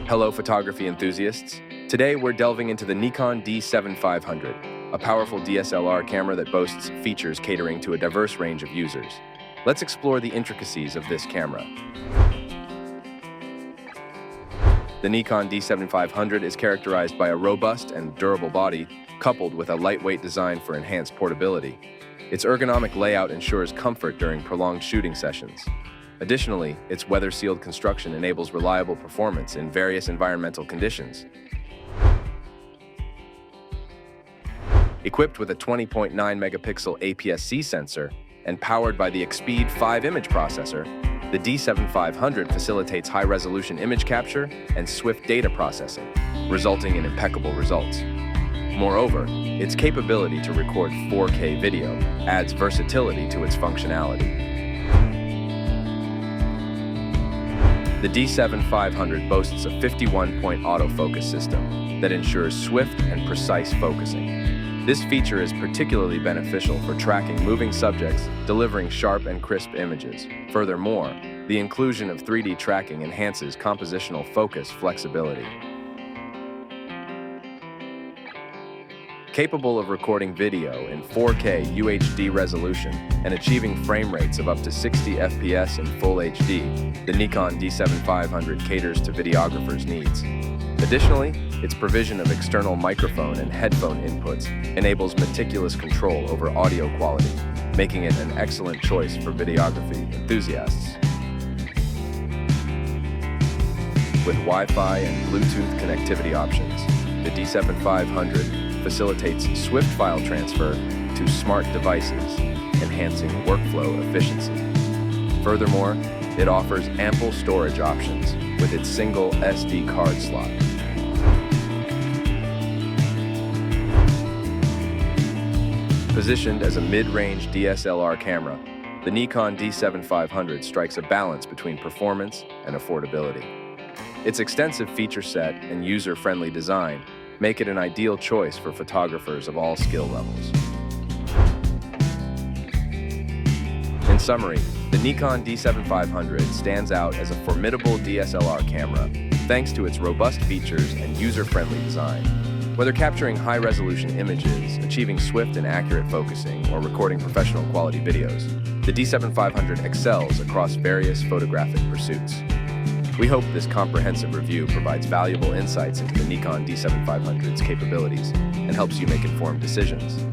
Hello, photography enthusiasts. Today, we're delving into the Nikon D7500, a powerful DSLR camera that boasts features catering to a diverse range of users. Let's explore the intricacies of this camera. The Nikon D7500 is characterized by a robust and durable body, coupled with a lightweight design for enhanced portability. Its ergonomic layout ensures comfort during prolonged shooting sessions. Additionally, its weather-sealed construction enables reliable performance in various environmental conditions. Equipped with a 20.9-megapixel APS-C sensor and powered by the Expeed 5 image processor, the D7500 facilitates high-resolution image capture and swift data processing, resulting in impeccable results. Moreover, its capability to record 4K video adds versatility to its functionality. The D7500 boasts a 51-point autofocus system that ensures swift and precise focusing. This feature is particularly beneficial for tracking moving subjects, delivering sharp and crisp images. Furthermore, the inclusion of 3D tracking enhances compositional focus flexibility. Capable of recording video in 4K UHD resolution and achieving frame rates of up to 60 FPS in Full HD, the Nikon D7500 caters to videographers' needs. Additionally, its provision of external microphone and headphone inputs enables meticulous control over audio quality, making it an excellent choice for videography enthusiasts. With Wi-Fi and Bluetooth connectivity options, the D7500 facilitates swift file transfer to smart devices, enhancing workflow efficiency. Furthermore, it offers ample storage options with its single SD card slot. Positioned as a mid-range DSLR camera, the Nikon D7500 strikes a balance between performance and affordability. Its extensive feature set and user-friendly design make it an ideal choice for photographers of all skill levels. In summary, the Nikon D7500 stands out as a formidable DSLR camera thanks to its robust features and user-friendly design. Whether capturing high-resolution images, achieving swift and accurate focusing, or recording professional quality videos, the D7500 excels across various photographic pursuits. We hope this comprehensive review provides valuable insights into the Nikon D7500's capabilities and helps you make informed decisions.